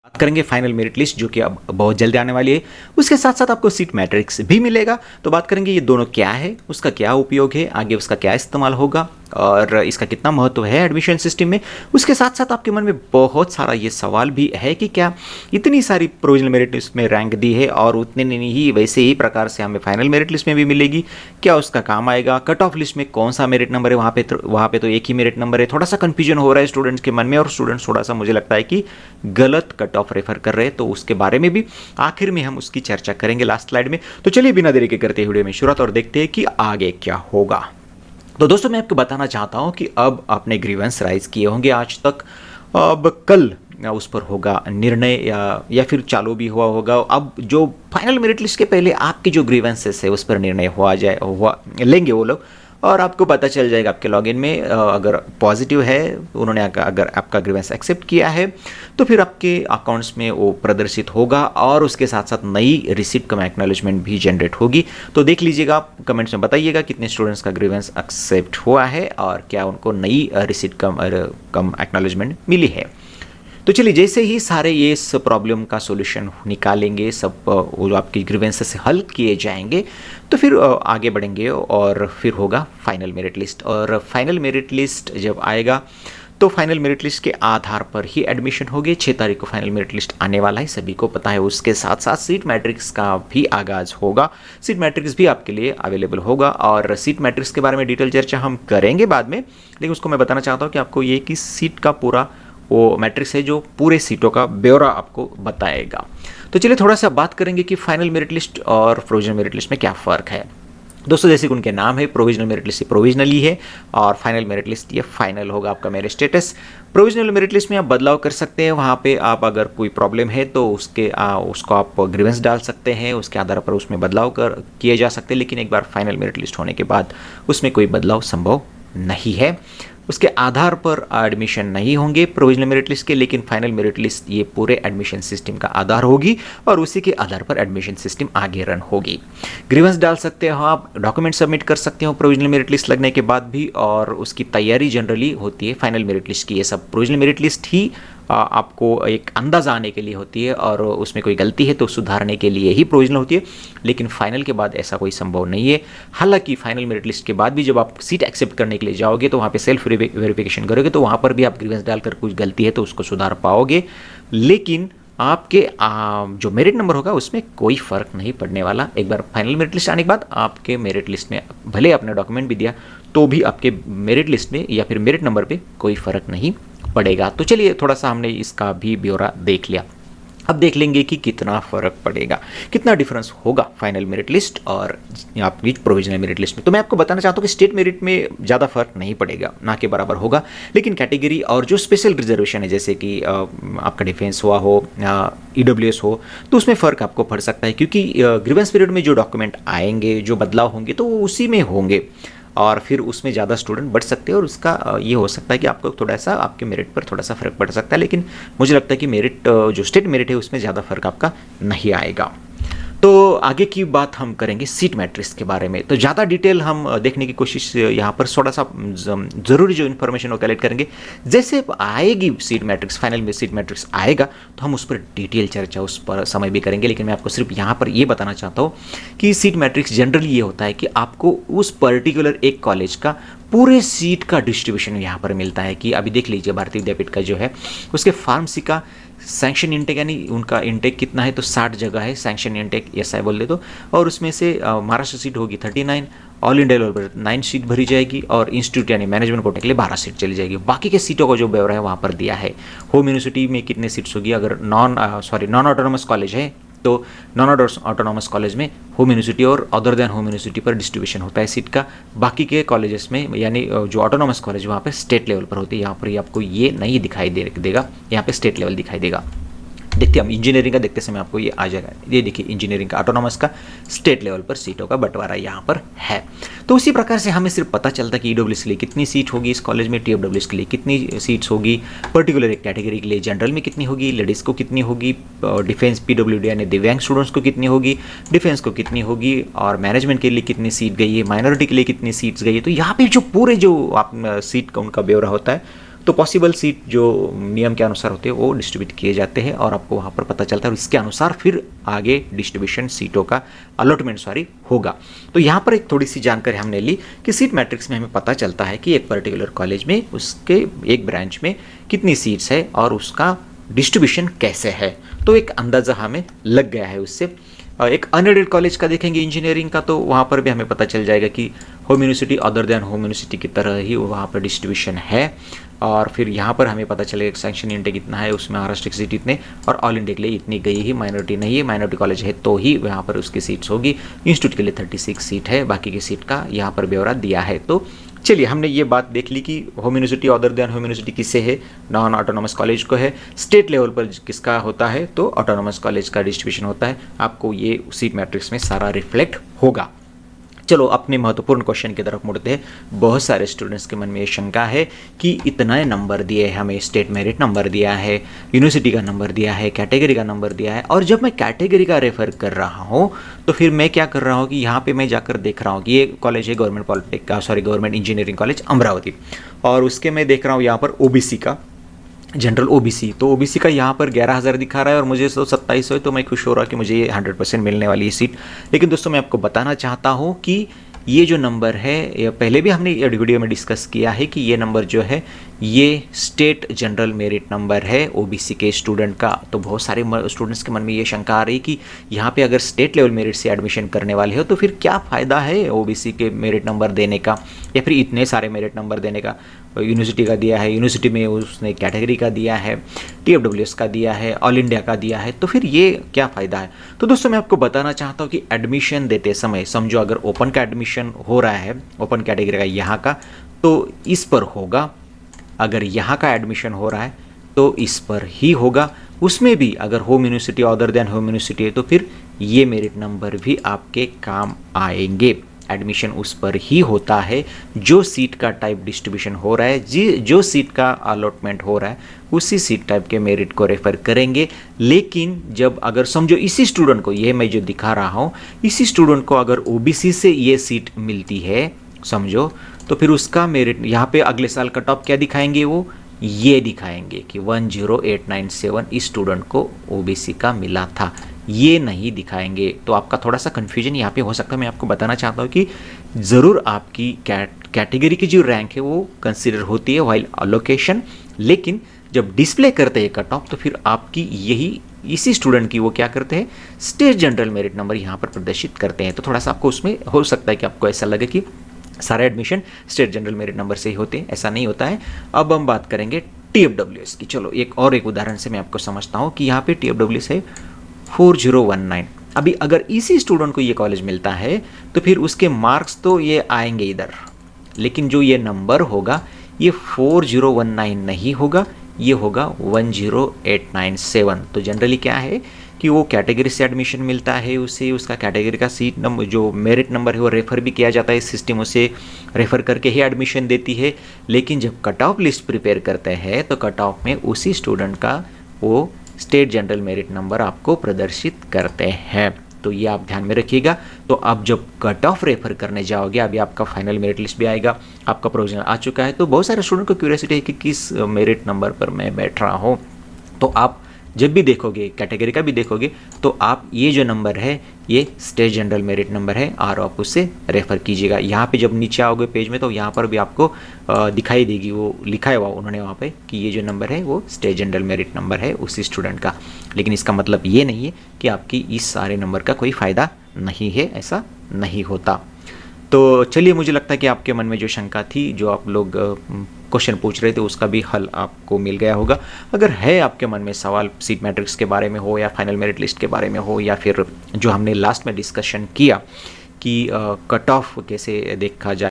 बात करेंगे final merit list जो कि अब बहुत जल्दी आने वाली है। उसके साथ साथ आपको सीट मैट्रिक्स भी मिलेगा। तो बात करेंगे ये दोनों क्या है, उसका क्या उपयोग है, आगे उसका क्या इस्तेमाल होगा और इसका कितना महत्व है एडमिशन सिस्टम में। उसके साथ साथ आपके मन में बहुत सारा ये सवाल भी है कि क्या इतनी सारी प्रोविजनल मेरिट लिस्ट में रैंक दी है और उतने नहीं ही वैसे ही प्रकार से हमें फाइनल मेरिट लिस्ट में भी मिलेगी, क्या उसका काम आएगा, कट ऑफ लिस्ट में कौन सा मेरिट नंबर है, वहाँ पे तो एक ही मेरिट नंबर है। थोड़ा सा कन्फ्यूजन हो रहा है स्टूडेंट्स के मन में और स्टूडेंट्स थोड़ा सा मुझे लगता है कि गलत कट ऑफ रेफर कर रहे हैं। तो उसके बारे में भी आखिर में हम उसकी चर्चा करेंगे लास्ट स्लाइड में। तो चलिए बिना देरी के करते वीडियो में शुरुआत और देखते हैं कि आगे क्या होगा। तो दोस्तों मैं आपको बताना चाहता हूं कि अब आपने ग्रीवेंस राइज किए होंगे आज तक, अब कल उस पर होगा निर्णय या फिर चालू भी हुआ होगा। अब जो फाइनल मेरिट लिस्ट के पहले आपके जो ग्रीवेंसेस है उस पर निर्णय लेंगे वो लोग और आपको पता चल जाएगा आपके लॉगिन में अगर पॉजिटिव है, उन्होंने अगर आपका ग्रीवेंस एक्सेप्ट किया है तो फिर आपके अकाउंट्स में वो प्रदर्शित होगा और उसके साथ साथ नई रिसीट कम एक्नॉलेजमेंट भी जनरेट होगी। तो देख लीजिएगा, आप कमेंट्स में बताइएगा कितने स्टूडेंट्स का ग्रीवेंस एक्सेप्ट हुआ है और क्या उनको नई रिसीट कम एक्नॉलेजमेंट मिली है। तो चलिए जैसे ही सारे ये इस प्रॉब्लम का सॉल्यूशन निकालेंगे, सब वो आपकी ग्रीवेंसेस हल किए जाएंगे तो फिर आगे बढ़ेंगे और फिर होगा फाइनल मेरिट लिस्ट। और फाइनल मेरिट लिस्ट जब आएगा तो फाइनल मेरिट लिस्ट के आधार पर ही एडमिशन होगी। 6 तारीख को फाइनल मेरिट लिस्ट आने वाला है, सभी को पता है। उसके साथ साथ सीट मैट्रिक्स का भी आगाज़ होगा, सीट मैट्रिक्स भी आपके लिए अवेलेबल होगा और सीट मैट्रिक्स के बारे में डिटेल चर्चा हम करेंगे बाद में, लेकिन उसको मैं बताना चाहता हूँ कि आपको ये कि सीट का पूरा वो मैट्रिक्स है जो पूरे सीटों का ब्यौरा आपको बताएगा। तो चलिए थोड़ा सा बात करेंगे कि फाइनल मेरिट लिस्ट और प्रोविजनल मेरिट लिस्ट में क्या फ़र्क है। दोस्तों जैसे कि उनके नाम है, प्रोविजनल मेरिट लिस्ट प्रोविजनली है और फाइनल मेरिट लिस्ट ये फाइनल होगा आपका merit status. Provisional merit list में आप बदलाव कर सकते हैं, वहाँ पे आप अगर कोई प्रॉब्लम है तो उसको आप ग्रीवेंस डाल सकते हैं, उसके आधार पर उसमें बदलाव किए जा सकते हैं। लेकिन एक बार फाइनल मेरिट लिस्ट होने के बाद उसमें कोई बदलाव संभव नहीं है, उसके आधार पर एडमिशन नहीं होंगे प्रोविजनल मेरिट लिस्ट के। लेकिन फाइनल मेरिट लिस्ट ये पूरे एडमिशन सिस्टम का आधार होगी और उसी के आधार पर एडमिशन सिस्टम आगे रन होगी। ग्रीवेंस डाल सकते हो आप, डॉक्यूमेंट सबमिट कर सकते हो प्रोविजनल मेरिट लिस्ट लगने के बाद भी, और उसकी तैयारी जनरली होती है फाइनल मेरिट लिस्ट की। ये सब प्रोविजनल मेरिट लिस्ट ही आपको एक अंदाज़ा आने के लिए होती है और उसमें कोई गलती है तो सुधारने के लिए ही प्रोविजनल होती है। लेकिन फाइनल के बाद ऐसा कोई संभव नहीं है। हालांकि फाइनल मेरिट लिस्ट के बाद भी जब आप सीट एक्सेप्ट करने के लिए जाओगे तो वहाँ पे सेल्फ वेरिफिकेशन करोगे तो वहाँ पर भी आप ग्रीवेंस डालकर कुछ गलती है तो उसको सुधार पाओगे। लेकिन आपके जो मेरिट नंबर होगा उसमें कोई फ़र्क नहीं पड़ने वाला। एक बार फाइनल मेरिट लिस्ट आने के बाद आपके मेरिट लिस्ट में भले आपने डॉक्यूमेंट भी दिया तो भी आपके मेरिट लिस्ट में या फिर मेरिट नंबर पे कोई फ़र्क नहीं पड़ेगा। तो चलिए थोड़ा सा हमने इसका भी ब्यौरा देख लिया, अब देख लेंगे कि कितना फ़र्क पड़ेगा, कितना डिफरेंस होगा फाइनल मेरिट लिस्ट और आपकी प्रोविजनल मेरिट लिस्ट में। तो मैं आपको बताना चाहता हूँ कि स्टेट मेरिट में ज़्यादा फर्क नहीं पड़ेगा, ना के बराबर होगा। लेकिन कैटेगरी और जो स्पेशल रिजर्वेशन है जैसे कि आपका डिफेंस हुआ हो, EWS हो, तो उसमें फ़र्क आपको पड़ सकता है क्योंकि ग्रीवेंस पीरियड में जो डॉक्यूमेंट आएंगे, जो बदलाव होंगे तो वो उसी में होंगे और फिर उसमें ज़्यादा स्टूडेंट बढ़ सकते हैं और उसका ये हो सकता है कि आपको थोड़ा सा आपके मेरिट पर थोड़ा सा फ़र्क पड़ सकता है। लेकिन मुझे लगता है कि मेरिट जो स्टेट मेरिट है उसमें ज़्यादा फर्क आपका नहीं आएगा। तो आगे की बात हम करेंगे सीट मैट्रिक्स के बारे में। तो ज़्यादा डिटेल हम देखने की कोशिश यहाँ पर थोड़ा सा ज़रूरी जो इन्फॉर्मेशन वो कलेक्ट करेंगे। जैसे आएगी सीट मैट्रिक्स, फाइनल में सीट मैट्रिक्स आएगा तो हम उस पर डिटेल चर्चा उस पर समय भी करेंगे। लेकिन मैं आपको सिर्फ यहाँ पर ये बताना चाहता हूँ कि सीट मैट्रिक्स जनरली ये होता है कि आपको उस पर्टिकुलर एक कॉलेज का पूरे सीट का डिस्ट्रीब्यूशन यहाँ पर मिलता है। कि अभी देख लीजिए भारतीय विद्यापीठ का जो है उसके फार्मेसी का सैंक्शन इंटेक यानी उनका इंटेक कितना है तो 60 जगह है सैंक्शन इंटेक, ऐसा बोल दे तो। और उसमें से महाराष्ट्र सीट होगी 39, ऑल इंडिया लेवल पर 9 सीट भरी जाएगी और इंस्टीट्यूट यानी मैनेजमेंट कोटे के लिए 12 सीट चली जाएगी। बाकी के सीटों का जो ब्यौरा है वहाँ पर दिया है। होम यूनिवर्सिटी में कितने सीट्स होगी, अगर नॉन ऑटोनोमस कॉलेज है तो नॉन ऑटोनॉमस कॉलेज में होम यूनिवर्सिटी और अदर देन होम यूनिवर्सिटी पर डिस्ट्रीब्यूशन होता है सीट का। बाकी के कॉलेजेस में यानी जो ऑटोनॉमस कॉलेज वहाँ पे स्टेट लेवल पर होती है। यहाँ पर आपको ये नहीं दिखाई देगा, यहाँ पे स्टेट लेवल दिखाई देगा। देखते हम इंजीनियरिंग का देखते समय आपको ये आ जाएगा। ये देखिए इंजीनियरिंग का ऑटोनॉमस का स्टेट लेवल पर सीटों का बंटवारा यहाँ पर है। तो उसी प्रकार से हमें सिर्फ पता चलता है कि EWS के लिए कितनी सीट होगी इस कॉलेज में, TFWS के लिए कितनी सीट्स होगी, पर्टिकुलर एक कैटेगरी के लिए जनरल में कितनी होगी, लेडीज़ को कितनी होगी, डिफेंस PWD यानी दिव्यांग स्टूडेंट्स को कितनी होगी, डिफेंस को कितनी होगी और मैनेजमेंट के लिए कितनी सीट गई है, माइनॉरिटी के लिए कितनी सीट्स गई है। तो यहाँ पर जो पूरे जो आप सीट का उनका ब्यौरा होता है तो पॉसिबल सीट जो नियम के अनुसार होते हैं वो डिस्ट्रीब्यूट किए जाते हैं और आपको वहाँ पर पता चलता है, और इसके अनुसार फिर आगे डिस्ट्रीब्यूशन सीटों का अलॉटमेंट होगा। तो यहाँ पर एक थोड़ी सी जानकारी हमने ली कि सीट मैट्रिक्स में हमें पता चलता है कि एक पर्टिकुलर कॉलेज में उसके एक ब्रांच में कितनी सीट्स है और उसका डिस्ट्रीब्यूशन कैसे है, तो एक अंदाज़ा हमें लग गया है उससे। एक अनएडेड कॉलेज का देखेंगे इंजीनियरिंग का, तो वहाँ पर भी हमें पता चल जाएगा कि home university other than home university की तरह ही वहाँ पर डिस्ट्रीब्यूशन है। और फिर यहाँ पर हमें पता चलेगा सैंक्शन इंटेक इतना है, उसमें महाराष्ट्र की सीट इतने और ऑल इंडिया के लिए इतनी गई ही, माइनॉरिटी नहीं है, माइनॉरिटी कॉलेज है तो ही वहाँ पर उसकी सीट्स होगी। इंस्टीट्यूट के लिए 36 सीट है, बाकी की सीट का यहाँ पर ब्यौरा दिया है। तो चलिए हमने ये बात देख ली कि home university other than home university किससे है, नॉन ऑटोनॉमस कॉलेज को है। स्टेट लेवल पर किसका होता है, तो ऑटोनॉमस कॉलेज का डिस्ट्रीब्यूशन होता है। आपको ये सीट मैट्रिक्स में सारा रिफ्लेक्ट होगा। चलो अपने महत्वपूर्ण क्वेश्चन की तरफ मुड़ते हैं। बहुत सारे स्टूडेंट्स के मन में ये शंका है कि इतना नंबर दिए हैं, हमें स्टेट मेरिट नंबर दिया है, यूनिवर्सिटी का नंबर दिया है, कैटेगरी का नंबर दिया है, और जब मैं कैटेगरी का रेफर कर रहा हूँ तो फिर मैं क्या कर रहा हूँ कि यहाँ पे मैं जाकर देख रहा हूँ कि ये कॉलेज है गवर्नमेंट पॉलिटेक्निक का, गवर्नमेंट इंजीनियरिंग कॉलेज अमरावती, और उसके मैं देख रहा हूँ यहाँ पर ओबीसी का, जनरल ओबीसी, तो ओबीसी का यहाँ पर 11,000 दिखा रहा है और मुझे 2700 है, तो मैं खुश हो रहा कि मुझे ये 100% मिलने वाली है सीट। लेकिन दोस्तों मैं आपको बताना चाहता हूँ कि ये जो नंबर है, ये पहले भी हमने ये वीडियो में डिस्कस किया है कि ये नंबर जो है ये स्टेट जनरल मेरिट नंबर है ओबीसी के स्टूडेंट का। तो बहुत सारे स्टूडेंट्स के मन में ये शंका आ रही कि यहाँ पे अगर स्टेट लेवल मेरिट से एडमिशन करने वाले हो तो फिर क्या फ़ायदा है ओबीसी के मेरिट नंबर देने का, या फिर इतने सारे मेरिट नंबर देने का। यूनिवर्सिटी का दिया है, यूनिवर्सिटी में उसने कैटेगरी का दिया है, TFWS का दिया है, ऑल इंडिया का दिया है, तो फिर ये क्या फ़ायदा है। तो दोस्तों मैं आपको बताना चाहता हूँ कि एडमिशन देते समय समझो अगर ओपन का एडमिशन हो रहा है, ओपन कैटेगरी का यहाँ का, तो इस पर होगा। अगर यहाँ का एडमिशन हो रहा है तो इस पर ही होगा। उसमें भी अगर home university other than home university है तो फिर ये मेरिट नंबर भी आपके काम आएंगे। एडमिशन उस पर ही होता है जो सीट का टाइप डिस्ट्रीब्यूशन हो रहा है, जो सीट का अलॉटमेंट हो रहा है उसी सीट टाइप के मेरिट को रेफर करेंगे। लेकिन जब अगर समझो इसी स्टूडेंट को, ये मैं जो दिखा रहा हूँ, इसी स्टूडेंट को अगर ओबीसी से ये सीट मिलती है समझो, तो फिर उसका मेरिट यहाँ पे अगले साल कट ऑफ क्या दिखाएंगे, वो ये दिखाएंगे कि 10897 इस स्टूडेंट को ओबीसी का मिला था, ये नहीं दिखाएंगे। तो आपका थोड़ा सा कन्फ्यूजन यहाँ पे हो सकता है। मैं आपको बताना चाहता हूँ कि ज़रूर आपकी कैटेगरी की जो रैंक है वो कंसिडर होती है वाइल अलोकेशन, लेकिन जब डिस्प्ले करते हैं कट ऑफ तो फिर आपकी यही इसी स्टूडेंट की वो क्या करते हैं, स्टेट जनरल मेरिट नंबर यहाँ पर प्रदर्शित करते हैं। तो थोड़ा सा आपको उसमें हो सकता है कि आपको ऐसा लगे कि सारे admission state general merit number से ही होते हैं, ऐसा नहीं होता है। अब हम बात करेंगे TFWS की। चलो एक उदाहरण से मैं आपको समझता हूँ कि यहाँ पे TFWS है 4019। अभी अगर इसी स्टूडेंट को ये कॉलेज मिलता है तो फिर उसके मार्क्स तो ये आएंगे इधर, लेकिन जो ये नंबर होगा ये 4019 नहीं होगा, ये होगा 10897। तो जनरली क्या है कि वो कैटेगरी से एडमिशन मिलता है उसे, उसका कैटेगरी का सीट नंबर जो मेरिट नंबर है वो रेफ़र भी किया जाता है, सिस्टम उसे रेफ़र करके ही एडमिशन देती है। लेकिन जब कट ऑफ लिस्ट प्रिपेयर करते हैं तो कट ऑफ में उसी स्टूडेंट का वो स्टेट जनरल मेरिट नंबर आपको प्रदर्शित करते हैं। तो ये आप ध्यान में रखिएगा। तो आप जब कट ऑफ रेफर करने जाओगे, अभी आपका फाइनल मेरिट लिस्ट भी आएगा, आपका प्रोविजनल आ चुका है, तो बहुत सारे स्टूडेंट को क्यूरियोसिटी है कि किस मेरिट नंबर पर मैं बैठ रहा हूँ। तो आप जब भी देखोगे, कैटेगरी का भी देखोगे, तो आप ये जो नंबर है ये स्टेट जनरल मेरिट नंबर है और आप उससे रेफ़र कीजिएगा। यहाँ पे जब नीचे आओगे पेज में तो यहाँ पर भी आपको दिखाई देगी, वो लिखा है हुआ उन्होंने वहाँ पे कि ये जो नंबर है वो स्टेट जनरल मेरिट नंबर है उसी स्टूडेंट का। लेकिन इसका मतलब ये नहीं है कि आपकी इस सारे नंबर का कोई फ़ायदा नहीं है, ऐसा नहीं होता। तो चलिए, मुझे लगता है कि आपके मन में जो शंका थी, जो आप लोग क्वेश्चन पूछ रहे थे, उसका भी हल आपको मिल गया होगा। अगर है आपके मन में सवाल सीट मैट्रिक्स के बारे में हो या फाइनल मेरिट लिस्ट के बारे में हो, या फिर जो हमने लास्ट में डिस्कशन किया कि कट ऑफ कैसे देखा जाए